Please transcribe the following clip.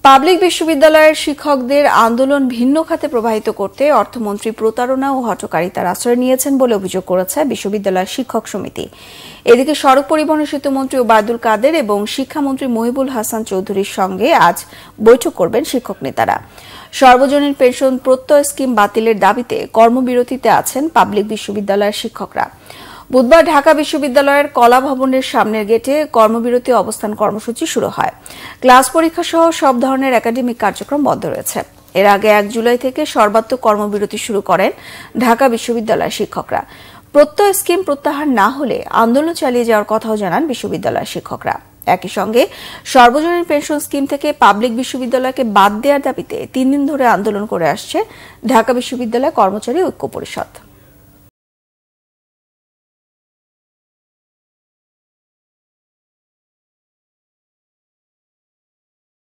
Public বিশ্ববিদ্যালয়ের শিক্ষকদের আন্দোলন ভিন্ন খাতে প্রবাহিত করতে অর্থমন্ত্রী প্রতারণা ও হঠকারিতার আশ্রয় নিয়েছেন বলে অভিযোগ করেছে বিশ্ববিদ্যালয় শিক্ষক সমিতি। এদিকে সড়ক পরিবহন ও সেতুমন্ত্রী ওবায়দুল কাদের এবং শিক্ষামন্ত্রী মহিবুল হাসান চৌধুরীর সঙ্গে আজ বৈঠক করবেন শিক্ষক নেতারা। সর্বজনীন পেনশন প্রত্যয় স্কিম বাতিলের দাবিতে কর্মবিরতিতে আছেন পাবলিক বিশ্ববিদ্যালয়ের শিক্ষকরা। বুধবার ঢাকা বিশ্ববিদ্যালয়ের কলা ভবনের সামনের গেটে কর্মবিরতি অবস্থান কর্মসূচি শুরু হয়। ক্লাস পরীক্ষা সহ সব ধরনের একাডেমিক কার্যক্রম বন্ধ রয়েছে। এর আগে 1 জুলাই থেকে সর্বাত্মক কর্মবিরতি শুরু করেন ঢাকা বিশ্ববিদ্যালয়ের শিক্ষকরা। প্রত্যয় স্কিম প্রত্যাহার না হলে আন্দোলন চালিয়ে যাওয়ার কথাও জানান বিশ্ববিদ্যালয়ের শিক্ষকরা। একই সঙ্গে সর্বজনীন পেনশন স্কিম থেকে পাবলিক বিশ্ববিদ্যালয়কে বাদ দেওয়ার দাবিতে 3 দিন ধরে আন্দোলন করে আসছে ঢাকা বিশ্ববিদ্যালয় কর্মচারী ঐক্য পরিষদ।